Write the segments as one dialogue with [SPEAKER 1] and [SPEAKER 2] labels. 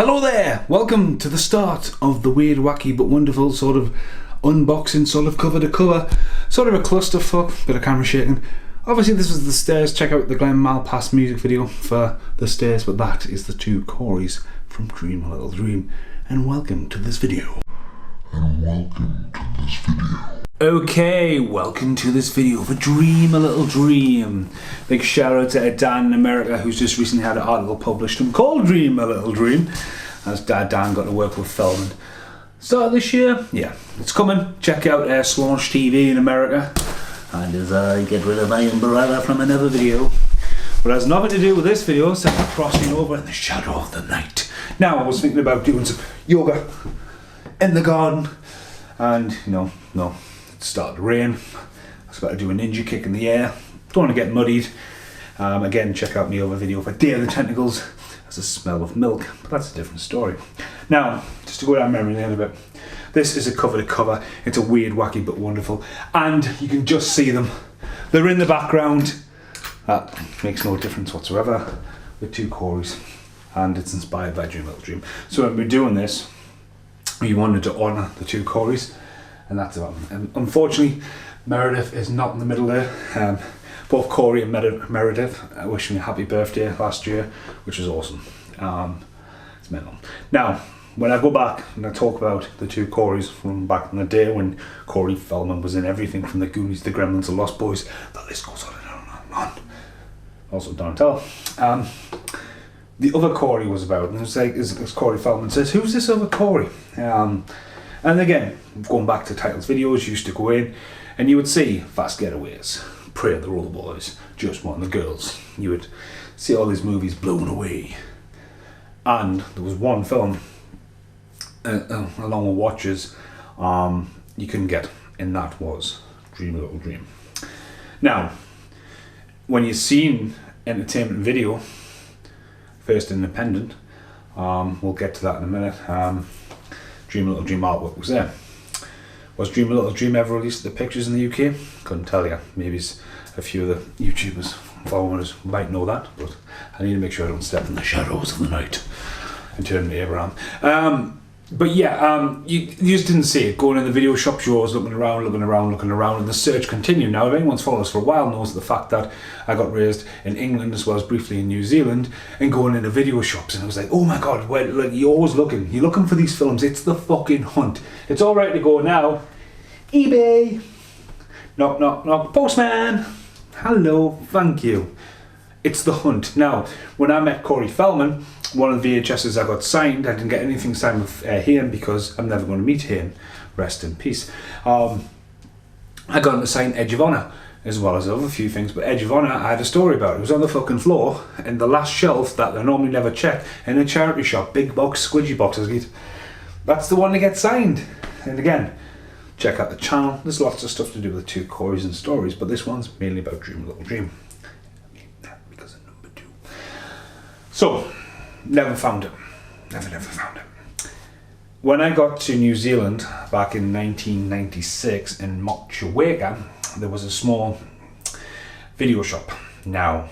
[SPEAKER 1] Hello there! Welcome to the start of the weird, wacky but wonderful sort of unboxing, sort of cover to cover, sort of a clusterfuck, bit of camera shaking. Obviously this was The Stairs. Check out the Glenn Malpass music video for The Stairs, but that is the two Corys from Dream a Little Dream. And welcome to this video. Okay, welcome to this video for Dream a Little Dream. Big shout out to Dan in America who's just recently had an article published and called Dream a Little Dream. As Dan got to work with Feldman. Start this year? Yeah, it's coming. Check out Slaunch TV in America. And as I get rid of my umbrella from another video. But it has nothing to do with this video, except for crossing over in the shadow of the night. Now I was thinking about doing some yoga in the garden. And, no. It started to rain. I was about to do a ninja kick in the air. Don't want to get muddied. Again, check out my other video for Day of the Tentacles. There's a smell of milk, but that's a different story. Now, just to go down memory lane a bit. This is a cover to cover. It's a weird, wacky, but wonderful. And you can just see them. They're in the background. That makes no difference whatsoever. With two Corys. And it's inspired by Dream a Little Dream. So when we're doing this, we wanted to honour the two Corys. And that's about them. And unfortunately, Meredith is not in the middle there. Both Corey and Meredith wishing me a happy birthday last year, which was awesome. It's mental. Now, when I go back and I talk about the two Corys from back in the day when Corey Feldman was in everything from the Goonies, the Gremlins, the Lost Boys, the list goes on and on and on. Also Donatello. The other Corey was about, and it's like, as Corey Feldman says, who's this other Corey? And again, going back to Titles videos, you used to go in and you would see Fast Getaways, Prey of the Roller Boys, Just One, the Girls. You would see all these movies blown away. And there was one film, along with Watches, you couldn't get, and that was Dream a Little Dream. Now, when you've seen entertainment video, first independent, we'll get to that in a minute. Dream a Little Dream artwork was there. Was Dream a Little Dream ever released the pictures in the UK? Couldn't tell you. Maybe a few of the YouTubers, followers might know that, but I need to make sure I don't step in the shadows of the night and turn me around. But yeah, you just didn't see it. Going in the video shops, you're always looking around, and the search continued. Now, if anyone's followed us for a while knows the fact that I got raised in England as well as briefly in New Zealand, and going into video shops, and I was like, oh my god, like, you're always looking. You're looking for these films. It's the fucking hunt. It's all right to go now. eBay. Knock, knock, knock. Postman. Hello. Thank you. It's the hunt. Now, when I met Corey Feldman, one of the VHSs I got signed, I didn't get anything signed with Haim because I'm never going to meet Haim. Rest in peace. I got him to sign Edge of Honor, as well as other few things, but Edge of Honor, I had a story about it. It was on the fucking floor, in the last shelf that I normally never check, in a charity shop, big box, squidgy boxes. That's the one to get signed. And again, check out the channel. There's lots of stuff to do with the two Corys and stories, but this one's mainly about Dream a Little Dream. Because of number 2. So, never found it. Never found it. When I got to New Zealand back in 1996 in Motueka, there was a small video shop. Now,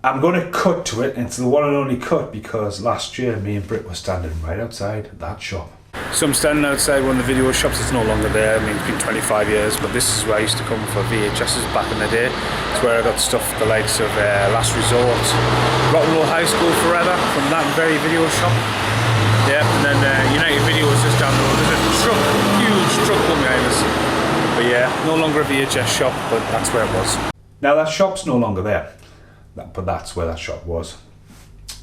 [SPEAKER 1] I'm going to cut to it, and it's the one and only cut because last year me and Britt were standing right outside that shop. So I'm standing outside one of the video shops. It's no longer there. I mean, it's been 25 years, but this is where I used to come for VHSs back in the day. It's where I got stuff the likes of Last Resort, Rock and Roll High School Forever from that very video shop. Yeah, and then United Video was just down the road. There's a truck, huge truck going behind us. But yeah, no longer a VHS shop, but that's where it was. Now that shop's no longer there, but that's where that shop was.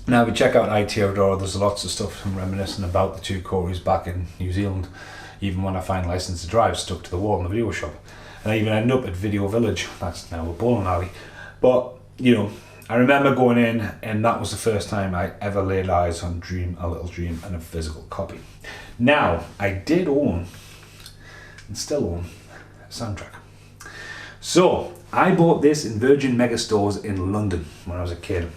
[SPEAKER 1] Now, if you check out iTeodoro, there's lots of stuff I'm reminiscing about the two Corys back in New Zealand. Even when I find License to Drive stuck to the wall in the video shop. And I even end up at Video Village. That's now a bowling alley. But, you know, I remember going in, and that was the first time I ever laid eyes on Dream a Little Dream and a physical copy. Now, I did own, and still own, a soundtrack. So, I bought this in Virgin Megastores in London when I was a kid.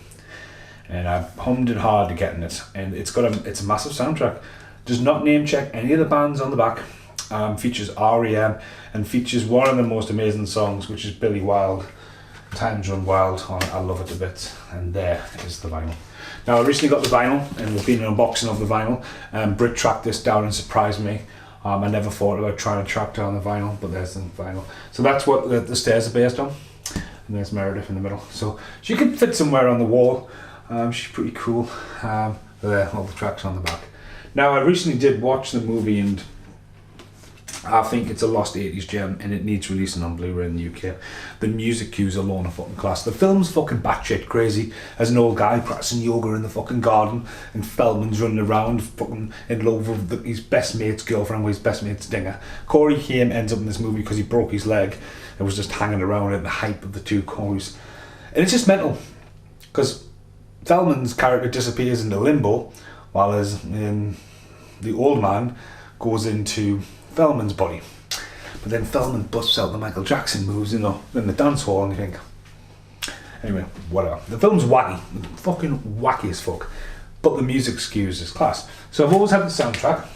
[SPEAKER 1] And I hummed it hard to getting it, and it's a massive soundtrack. Does not name check any of the bands on the back. Features REM and features one of the most amazing songs, which is Billy Wild. Times Run Wild. I love it a bit. And there is the vinyl. Now I recently got the vinyl, and there's been an unboxing of the vinyl. Brit tracked this down and surprised me. I never thought about trying to track down the vinyl, but there's the vinyl. So that's what the stairs are based on. And there's Meredith in the middle. So she could fit somewhere on the wall. She's pretty cool. There, all the tracks on the back. Now I recently did watch the movie, and I think it's a lost 80s gem, and it needs releasing on Blu-ray in the UK. The music cues alone are fucking class. The film's fucking batshit crazy. As an old guy practicing yoga in the fucking garden, and Feldman's running around fucking in love with his best mate's girlfriend with his best mate's dinger. Corey Haim ends up in this movie because he broke his leg and was just hanging around at the hype of the two Coreys. And it's just mental, because Feldman's character disappears into limbo, while the old man goes into Feldman's body. But then Feldman busts out the Michael Jackson moves, in the dance hall, and you think, anyway, whatever. The film's wacky, fucking wacky as fuck, but the music skews is class. So I've always had the soundtrack,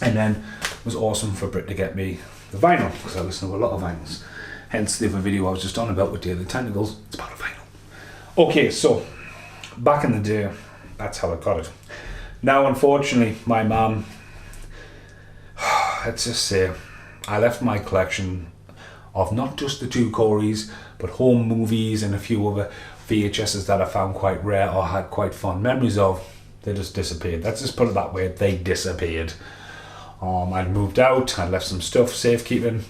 [SPEAKER 1] and then it was awesome for Brit to get me the vinyl, because I listen to a lot of vinyls. Hence the other video I was just on about with Day of the Tentacles, it's about a vinyl. Okay, so back in the day, that's how I got it. Now unfortunately, my mum, let's just say, I left my collection of not just the two Coreys, but home movies and a few other VHSs that I found quite rare or had quite fond memories of. They just disappeared. Let's just put it that way, they disappeared. I'd moved out, I'd left some stuff safekeeping.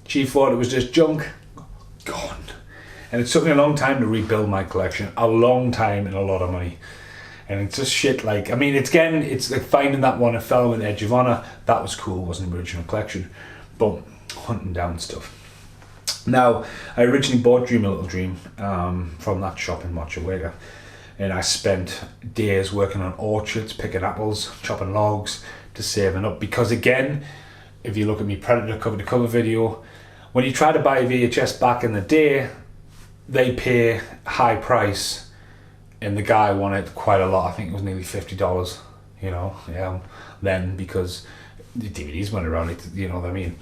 [SPEAKER 1] She thought it was just junk, gone. And it took me a long time to rebuild my collection, a long time and a lot of money. And it's just shit like, I mean, it's like finding that one, a fellow with Edge of Honor, that was cool, wasn't the original collection. But hunting down stuff. Now, I originally bought Dream a Little Dream from that shop in Mochawega. And I spent days working on orchards, picking apples, chopping logs, to saving up. Because again, if you look at me Predator cover to cover video, when you try to buy a VHS back in the day, they pay a high price. And the guy wanted quite a lot. I think it was nearly $50, then, because the DVDs went around, you know what I mean.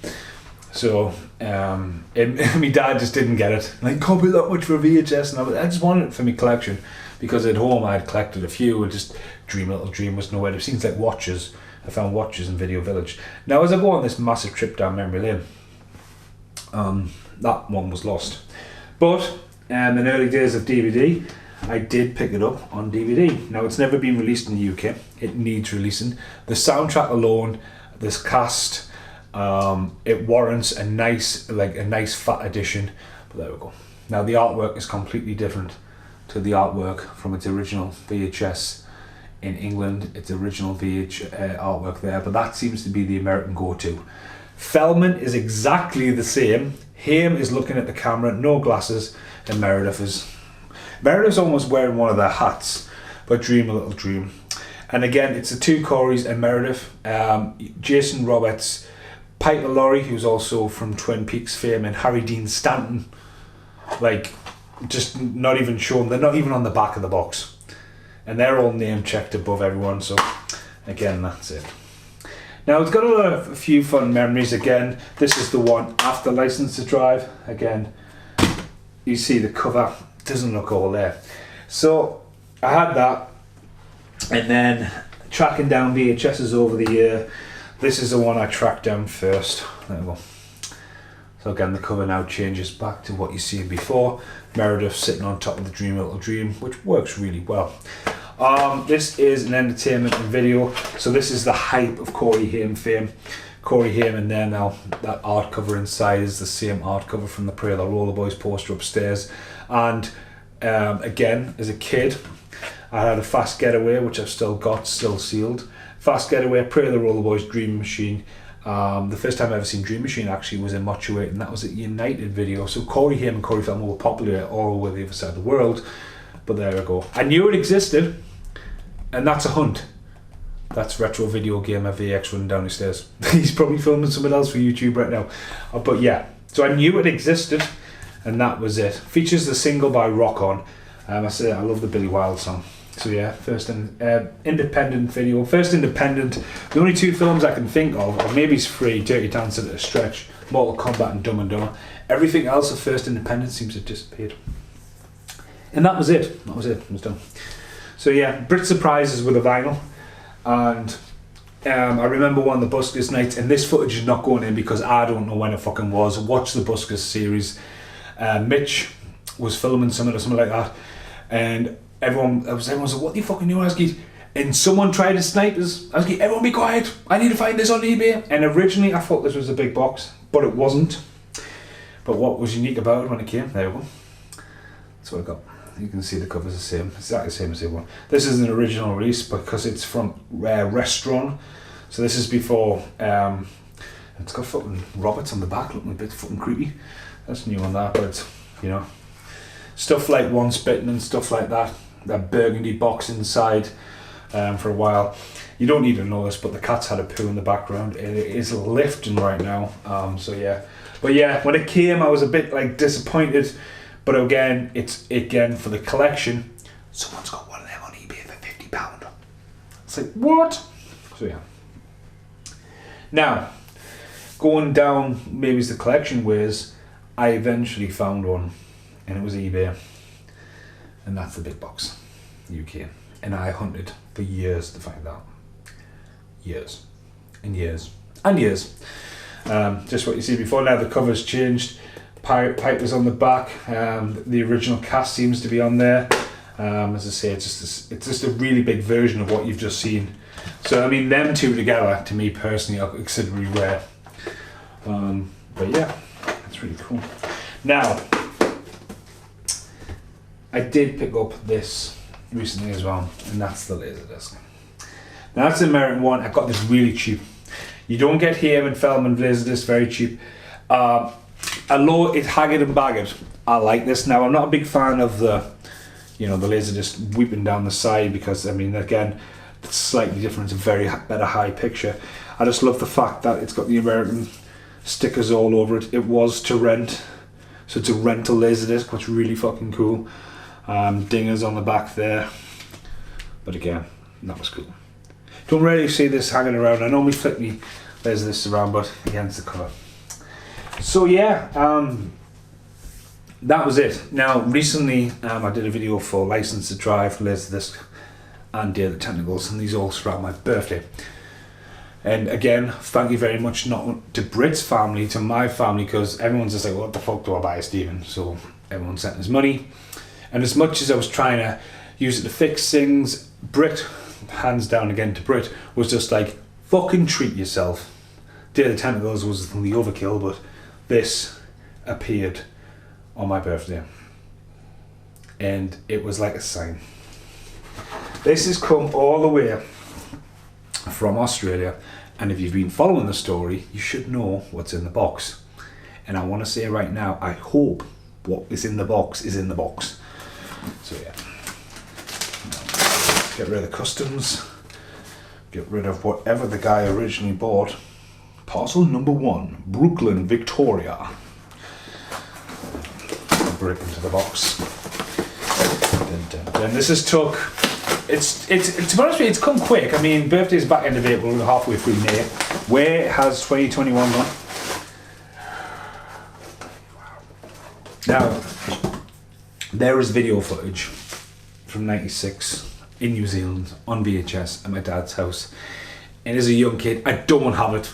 [SPEAKER 1] So, my dad just didn't get it. Like, can't be that much for a VHS. And I just wanted it for my collection, because at home I had collected a few, and just Dream a Little Dream was nowhere. It seems like watches. I found watches in Video Village. Now, as I go on this massive trip down memory lane, that one was lost. But in the early days of DVD, I did pick it up on DVD. Now, it's never been released in the UK. It needs releasing. The soundtrack alone, this cast, it warrants a nice fat edition. But there we go. Now, the artwork is completely different to the artwork from its original VHS in England. Its original artwork there, but that seems to be the American go-to. Feldman is exactly the same. Haim is looking at the camera, no glasses, and Meredith's almost wearing one of their hats, but Dream a Little Dream. And again, it's the two Coreys and Meredith, Jason Roberts, Piper Laurie, who's also from Twin Peaks fame, and Harry Dean Stanton. Like, just not even shown, they're not even on the back of the box. And they're all name checked above everyone, so again, that's it. Now, it's got a few fun memories. Again, this is the one after License to Drive. Again, you see the cover. Doesn't look all there. So I had that, and then tracking down VHSs over the year. This is the one I tracked down first. There we go. So again, the cover now changes back to what you seen before. Meredith sitting on top of the Dream a Little Dream, which works really well. This is an entertainment and video. So this is the hype of Corey Haim fame. Corey Haim, and there now, that art cover inside is the same art cover from the Pray the Roller Boys poster upstairs. And again, as a kid, I had a Fast Getaway, which I've still got, still sealed. Fast Getaway, Pray the Roller Boys, Dream Machine. The first time I ever seen Dream Machine actually was in Mochaway, and that was at United Video. So Corey Haim and Corey Feldman were popular all over the other side of the world. But there we go. I knew it existed, and that's a hunt. That's Retro Video Gamer VX running down the stairs. He's probably filming something else for YouTube right now. But yeah, so I knew it existed, and that was it. Features the single by Rock On. I said I love the Billy Wilde song. So yeah, first independent video. First independent. The only two films I can think of, or maybe it's free, Dirty Dancing at a stretch, Mortal Kombat and Dumb and Dumber. Everything else of First Independence seems to have disappeared. And that was it. That was it. It was done. So yeah, Brit Surprises with a vinyl. And I remember one of the Buskers nights, and this footage is not going in because I don't know when it fucking was. Watch the Buskers series. Mitch was filming something or something like that. And everyone was like, what do you fucking do, Asky? And someone tried to snipe us. Asky, everyone be quiet. I need to find this on eBay. And originally I thought this was a big box, but it wasn't. But what was unique about it when it came, there we go. That's what I got. You can see the cover's the same, exactly the same as the one. This is an original release because it's from Restaurant. So this is before, it's got fucking Roberts on the back looking a bit fucking creepy. That's new on that, but it's, you know, stuff like Once Bitten and stuff like that. That burgundy box inside for a while. You don't need to know this, but the cat's had a poo in the background. It is lifting right now, so yeah. But yeah, when it came I was a bit like disappointed. But again, it's for the collection. Someone's got one of them on eBay for £50. It's like, what? So yeah. Now, going down maybe it's the collection ways, I eventually found one, and it was eBay, and that's the big box, UK. And I hunted for years to find out. Years, and years, and years. Just what you see before. Now the cover's changed. Piper's on the back. The original cast seems to be on there. As I say, it's just a really big version of what you've just seen. So I mean, them two together, to me personally, are considerably rare. But yeah, it's really cool. Now, I did pick up this recently as well, and that's the Laserdisc. Now that's the American one. I got this really cheap. You don't get Haim and Feldman Laserdisc very cheap. Although it's haggard and bagged, I like this. Now I'm not a big fan of the, you know, the Laserdisc weeping down the side because I mean again, it's slightly different. It's a very better high picture. I just love the fact that it's got the American stickers all over it. It was to rent, so it's a rental Laserdisc, which is really fucking cool. Dingers on the back there, but again, that was cool. Don't really see this hanging around. I normally flip me Laserdisc around, but against the cover. So yeah, that was it. Now recently I did a video for License to Drive, Laserdisc and Day of the Tentacles, and these all surround my birthday. And again, thank you very much not to Brit's family, to my family, because everyone's just like, what the fuck do I buy, Stephen? So everyone sent us money, and as much as I was trying to use it to fix things, Brit, hands down again to Brit, was just like, fucking treat yourself. Day of the Tentacles was the overkill, but this appeared on my birthday, and it was like a sign. This has come all the way from Australia, and if you've been following the story, you should know what's in the box. And I want to say right now, I hope what is in the box is in the box. So yeah, get rid of the customs, get rid of whatever the guy originally bought. Parcel number 1, Brooklyn, Victoria. Break into the box. And this has took. It's to be honest with you, it's come quick. I mean, birthday's back end of April, we're halfway through May. Where has 2021 gone? Now, there is video footage from '96 in New Zealand on VHS at my dad's house. And as a young kid, I don't have it.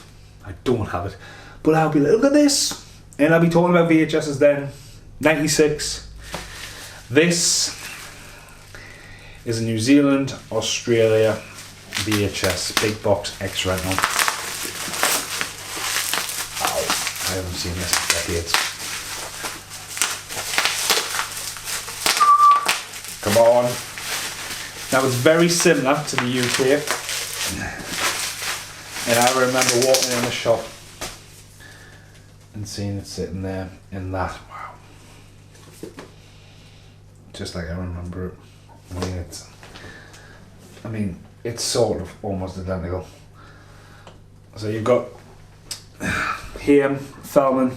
[SPEAKER 1] But I'll be like, look at this. And I'll be talking about VHSs then. 96. This is a New Zealand, Australia VHS big box X rental. Ow, I haven't seen this in decades. Come on. Now it's very similar to the UK. And I remember walking in the shop and seeing it sitting there in that. Wow. Just like I remember it. I mean, it's sort of almost identical. So you've got Haim, Feldman,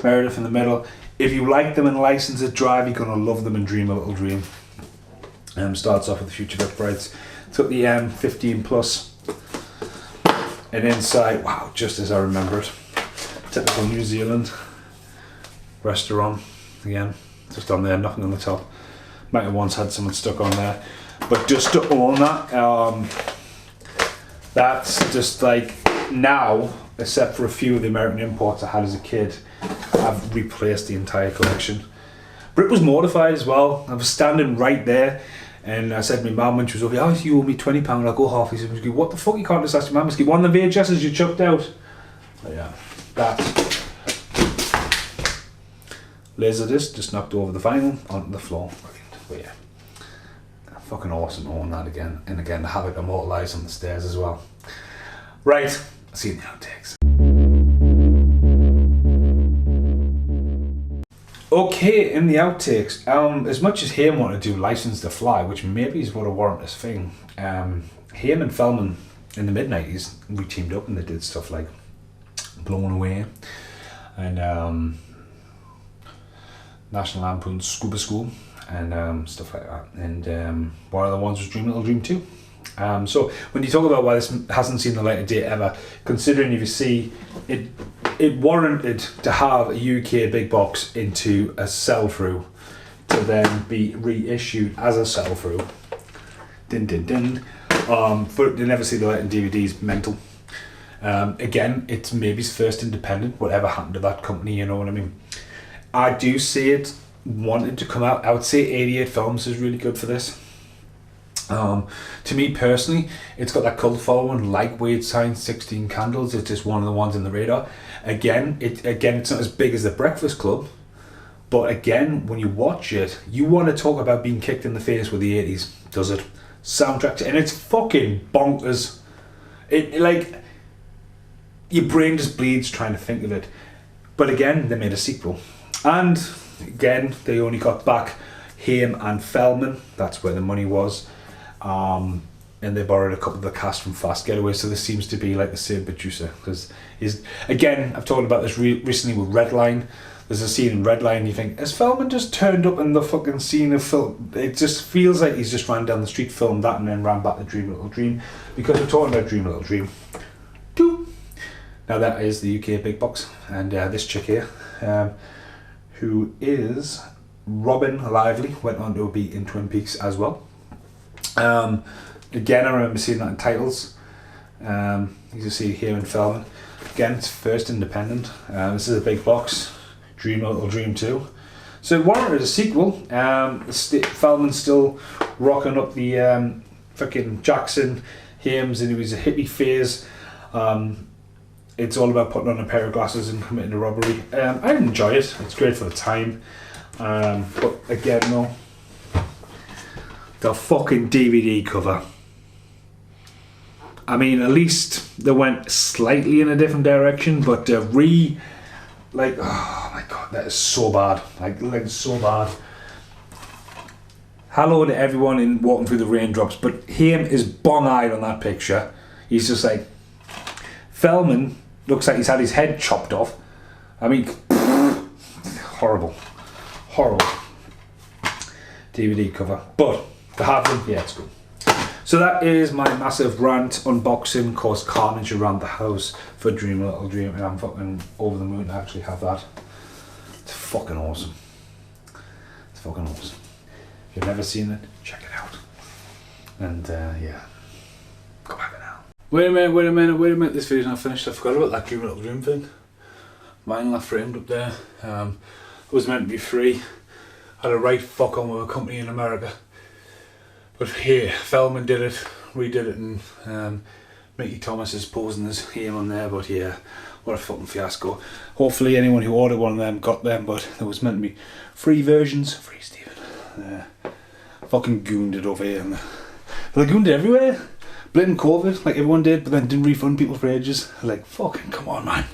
[SPEAKER 1] Meredith in the middle. If you like them in License to Drive, you're gonna love them in Dream a Little Dream. Starts off with the Future Uprights. Took the M15 Plus. And inside, wow, just as I remember it. Typical New Zealand. restaurant again, just on there, nothing on the top. Might have once had someone stuck on there, but just to own that, that's just like now, except for a few of the American imports I had as a kid, I've replaced the entire collection. Britt was mortified as well. I was standing right there, and I said to my mum when she was over, "Oh, you owe me £20, I'll go half." He said, "What the fuck, you can't just ask your mum, just get one of the VHSs you chucked out." But yeah, that Laserdisc just knocked over the vinyl onto the floor. But yeah, fucking awesome to own that again, and again to have it immortalised on the stairs as well. Right, I'll see you in the outtakes. Okay, in the outtakes, as much as Haim wanted to do License to Fly, which maybe is what a warrantless thing, Haim and Feldman in the mid-90s, we teamed up and they did stuff like Blown Away and National Lampoon's Scuba School and stuff like that. And one of the ones was Dream Little Dream 2. So when you talk about why this hasn't seen the light of day ever, considering if you see it warranted to have a UK big box into a sell-through to then be reissued as a sell-through. Din din din. But they never see the light in DVDs, mental. Again, it's maybe his first independent, whatever happened to that company, you know what I mean? I do see it wanted to come out. I would say 88 Films is really good for this. To me personally, it's got that cult following, lightweight science, 16 candles. It's just one of the ones in the radar. Again, it's not as big as The Breakfast Club, but again, when you watch it, you want to talk about being kicked in the face with the 80s. Does it? Soundtrack, and it's fucking bonkers. It like your brain just bleeds trying to think of it. But again, they made a sequel, and again, they only got back Haim and Feldman. That's where the money was. And they borrowed a couple of the cast from Fast Getaway, so this seems to be like the same producer. Because again, I've talked about this recently with Redline. There's a scene in Redline, you think, has Feldman just turned up in the fucking scene of film? It just feels like he's just ran down the street, filmed that, and then ran back to Dream Little Dream. Because we're talking about Dream Little Dream 2. Now that is the UK big box, and this chick here, who is Robin Lively, went on to be in Twin Peaks as well. Again, I remember seeing that in titles. You can see here in Feldman. Again, it's first independent. This is a big box. Dream Little Dream 2. So it warranted a sequel. Feldman's still rocking up the fucking Jackson Haim's, and it was a hippie phase. It's all about putting on a pair of glasses and committing a robbery. I enjoy it. It's great for the time. But again, no. The fucking DVD cover. I mean, at least they went slightly in a different direction, but like, oh my god, that is so bad. Like so bad. Hello to everyone in Walking Through the Raindrops, but Haim is bong-eyed on that picture. He's just like, Feldman looks like he's had his head chopped off. I mean, horrible. Horrible DVD cover, but to have them, yeah, it's good. So that is my massive rant, unboxing, caused carnage around the house for Dream Little Dream, and I'm fucking over the moon to actually have that. It's fucking awesome. It's fucking awesome. If you've never seen it, check it out. And yeah, go back now. Wait a minute, this video's not finished. I forgot about that Dream Little Dream thing. Vinyl I framed up there. It was meant to be free. Had a right fuck on with a company in America. But here, Feldman did it, redid it, and Mickey Thomas is posing as Haim on there, but yeah, what a fucking fiasco. Hopefully anyone who ordered one of them got them, but there was meant to be free versions. Free Stephen. Fucking gooned it over here. They gooned it everywhere. Blamed COVID, like everyone did, but then didn't refund people for ages. Like, fucking come on, man.